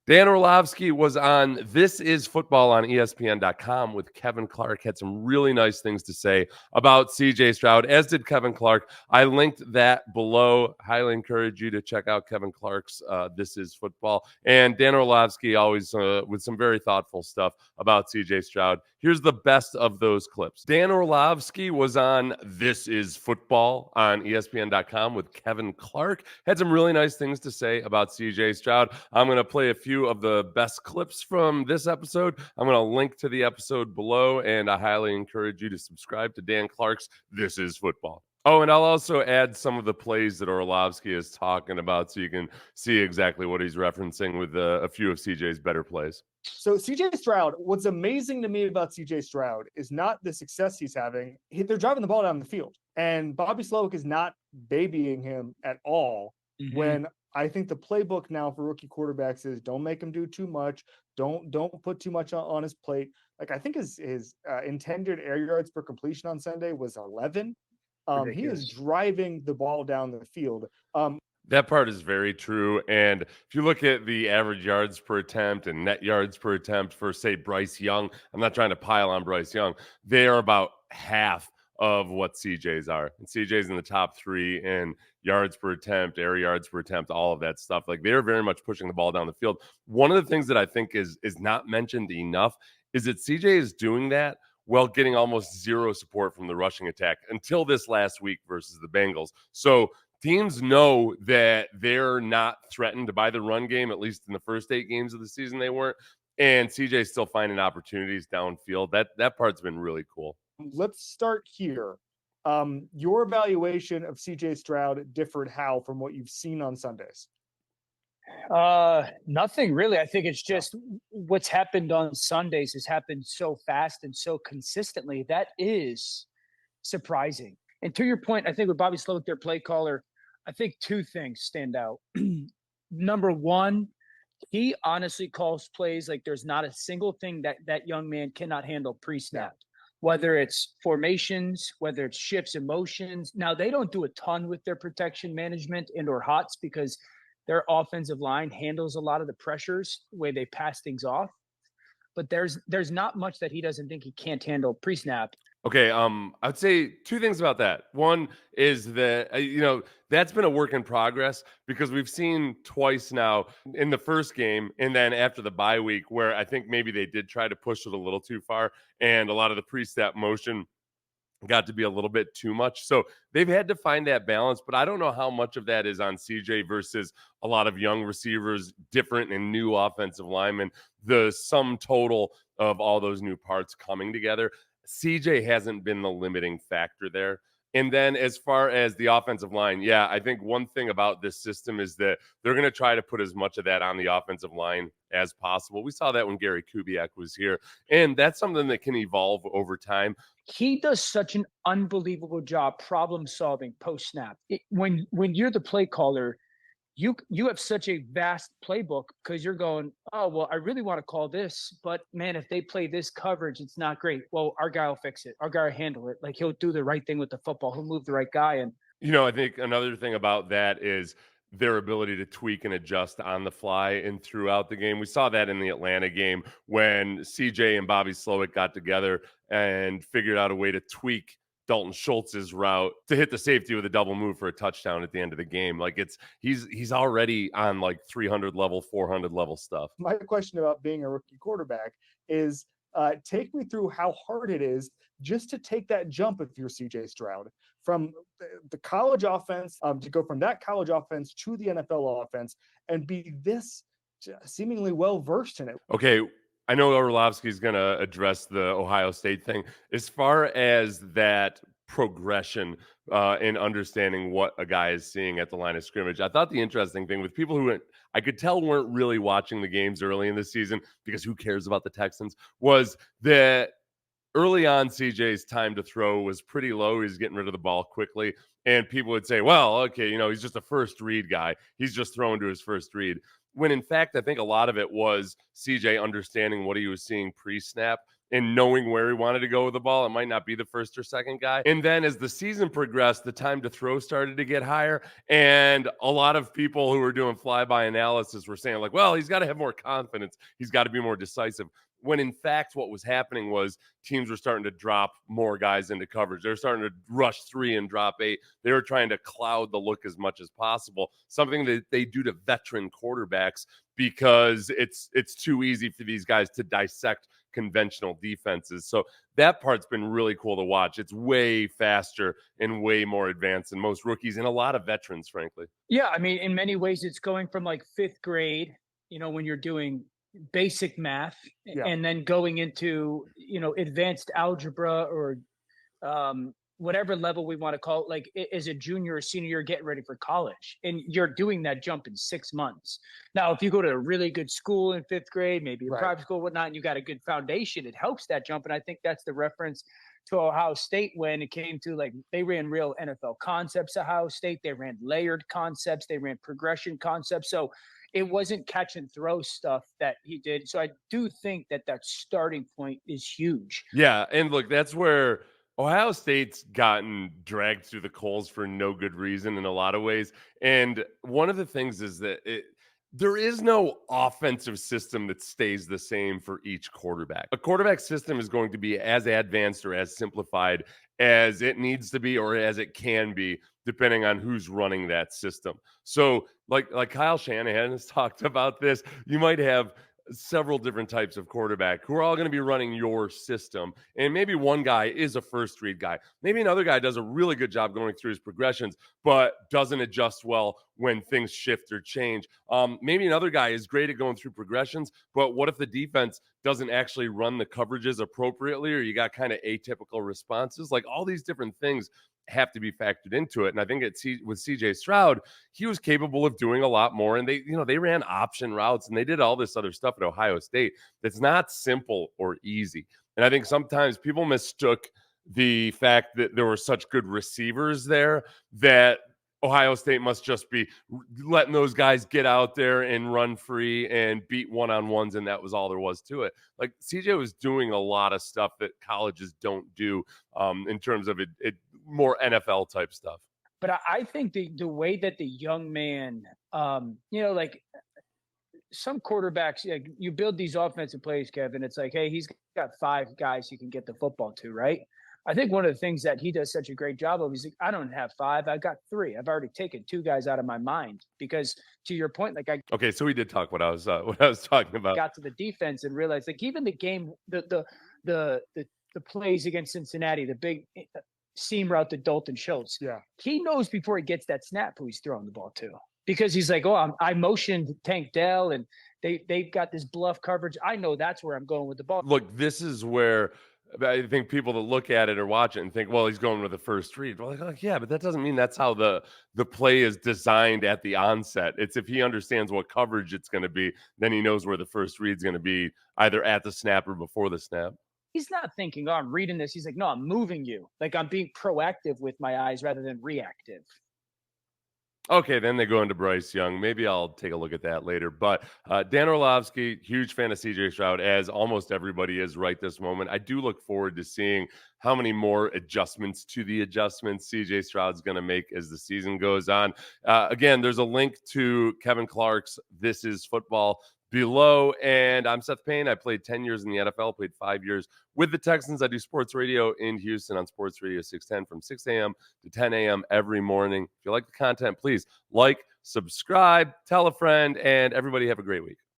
Dan Orlovsky was on This Is Football on ESPN.com with Kevin Clark. Had some really nice things to say about CJ Stroud, as did Kevin Clark. I linked that below. Highly encourage you to check out Kevin Clark's This Is Football. And Dan Orlovsky always with some very thoughtful stuff about CJ Stroud. Here's the best of those clips. Dan Orlovsky was on This Is Football on ESPN.com with Kevin Clark. Had some really nice things to say about CJ Stroud. I'm going to play a few of the best clips from this episode. I'm going to link to the episode below, and I highly encourage you to subscribe to Dan Clark's This Is Football. Oh, and I'll also add some of the plays that Orlovsky is talking about so you can see exactly what he's referencing with a few of CJ's better plays. So CJ Stroud, what's amazing to me about CJ Stroud is not the success he's having. They're driving the ball down the field, and Bobby Slowick is not babying him at all. When I think the playbook now for rookie quarterbacks is don't make him do too much. Don't put too much on his plate. Like I think his intended air yards per completion on Sunday was 11. He is driving the ball down the field. That part is very true. And if you look at the average yards per attempt and net yards per attempt for, say, Bryce Young, I'm not trying to pile on Bryce Young. They are about half of what CJ's are. And CJ's in the top 3 in yards per attempt, air yards per attempt, all of that stuff. Like they're very much pushing the ball down the field. One of the things that I think is not mentioned enough is that CJ is doing that while getting almost zero support from the rushing attack until this last week versus the Bengals. So teams know that they're not threatened by the run game, at least in the first 8 games of the season they weren't. And CJ's still finding opportunities downfield. That part's been really cool. Let's start here. Your evaluation of CJ Stroud differed how from what you've seen on Sundays? Nothing really. I think it's just what's happened on Sundays has happened so fast and so consistently. That is surprising. And to your point, I think with Bobby Slowick, their play caller, I think 2 things stand out. Number one, he honestly calls plays like there's not a single thing that young man cannot handle pre-snap. Whether it's formations, whether it's shifts in motions. Now, they don't do a ton with their protection management and or hots because their offensive line handles a lot of the pressures, the way they pass things off. But there's not much that he doesn't think he can't handle pre-snap. Okay, I'd say 2 things about that. One is that, that's been a work in progress because we've seen twice now in the first game and then after the bye week where I think maybe they did try to push it a little too far and a lot of the pre-snap motion got to be a little bit too much. So they've had to find that balance, but I don't know how much of that is on CJ versus a lot of young receivers, different and new offensive linemen, the sum total of all those new parts coming together. CJ hasn't been the limiting factor there. And then as far as the offensive line, I think one thing about this system is that they're going to try to put as much of that on the offensive line as possible. We saw that when Gary Kubiak was here, and that's something that can evolve over time. He does such an unbelievable job problem solving post snap. When you're the play caller, you have such a vast playbook because you're going, oh, well, I really want to call this, but man, if they play this coverage, it's not great. Well, our guy will fix it. Our guy will handle it. Like he'll do the right thing with the football. He'll move the right guy. And, I think another thing about that is their ability to tweak and adjust on the fly and throughout the game. We saw that in the Atlanta game when CJ and Bobby Slowick got together and figured out a way to tweak Dalton Schultz's route to hit the safety with a double move for a touchdown at the end of the game. Like he's already on like 300 level, 400 level stuff. My question about being a rookie quarterback is take me through how hard it is just to take that jump if you're CJ Stroud from the college offense to go from that college offense to the NFL offense and be this seemingly well-versed in it. Okay. I know Orlovsky is going to address the Ohio State thing. As far as that progression in understanding what a guy is seeing at the line of scrimmage, I thought the interesting thing with people who I could tell weren't really watching the games early in the season because who cares about the Texans, was that early on CJ's time to throw was pretty low. He's getting rid of the ball quickly. And people would say, well, okay, he's just a first read guy. He's just throwing to his first read. When in fact, I think a lot of it was CJ understanding what he was seeing pre-snap and knowing where he wanted to go with the ball. It might not be the first or second guy. And then as the season progressed, the time to throw started to get higher. And a lot of people who were doing flyby analysis were saying, like, well, he's got to have more confidence. He's got to be more decisive. When in fact, what was happening was teams were starting to drop more guys into coverage. They were starting to rush 3 and drop 8. They were trying to cloud the look as much as possible, something that they do to veteran quarterbacks because it's too easy for these guys to dissect conventional defenses. So that part's been really cool to watch. It's way faster and way more advanced than most rookies and a lot of veterans, frankly. Yeah, I mean, in many ways, it's going from like 5th grade, when you're doing basic math and then going into, advanced algebra or whatever level we want to call it, like as a junior or senior, you're getting ready for college and you're doing that jump in 6 months. Now, if you go to a really good school in 5th grade, maybe a private school, whatnot, and you got a good foundation, it helps that jump. And I think that's the reference to Ohio State when it came to, like, they ran real NFL concepts. Ohio State, they ran layered concepts, they ran progression concepts. So it wasn't catch and throw stuff that he did. So I do think that starting point is huge. Yeah. And look, that's where Ohio State's gotten dragged through the coals for no good reason in a lot of ways. And one of the things is that there is no offensive system that stays the same for each quarterback. A quarterback system is going to be as advanced or as simplified as it needs to be or as it can be, depending on who's running that system. So like Kyle Shanahan has talked about this, you might have several different types of quarterback who are all going to be running your system. And maybe one guy is a first read guy. Maybe another guy does a really good job going through his progressions, but doesn't adjust well when things shift or change. Maybe another guy is great at going through progressions, but what if the defense doesn't actually run the coverages appropriately, or you got kind of atypical responses? Like, all these different things have to be factored into it. And I think with CJ Stroud, he was capable of doing a lot more. And they ran option routes and they did all this other stuff at Ohio State that's not simple or easy. And I think sometimes people mistook the fact that there were such good receivers there that Ohio State must just be letting those guys get out there and run free and beat one-on-ones, and that was all there was to it. Like, CJ was doing a lot of stuff that colleges don't do in terms of it more NFL type stuff. But I think the way that the young man, like some quarterbacks, like, you build these offensive plays, Kevin, it's like, hey, he's got 5 guys he can get the football to, right? I think one of the things that he does such a great job of is, like, I don't have 5, I've got 3. I've already taken 2 guys out of my mind because, to your point, like, okay, so we did talk what I was talking about. Got to the defense and realized, like, even the game, the plays against Cincinnati, the big seam route to Dalton Schultz. Yeah, he knows before he gets that snap who he's throwing the ball to, because he's like, oh, I motioned Tank Dell and they've got this bluff coverage. I know that's where I'm going with the ball. Look, this is where I think people that look at it or watch it and think, well, he's going with the first read. Well, like, yeah, but that doesn't mean that's how the play is designed at the onset. It's if he understands what coverage it's going to be, then he knows where the first read's going to be, either at the snap or before the snap. He's not thinking, oh, I'm reading this. He's like, no, I'm moving you. Like, I'm being proactive with my eyes rather than reactive. Okay, then they go into Bryce Young. Maybe I'll take a look at that later. But Dan Orlovsky, huge fan of CJ Stroud, as almost everybody is right this moment. I do look forward to seeing how many more adjustments to the adjustments CJ Stroud's going to make as the season goes on. Again, there's a link to Kevin Clark's This Is Football below. And I'm Seth Payne. I played 10 years in the NFL, played 5 years with the Texans. I do sports radio in Houston on Sports Radio 610 from 6 a.m. to 10 a.m. every morning. If you like the content, please like, subscribe, tell a friend, and everybody have a great week.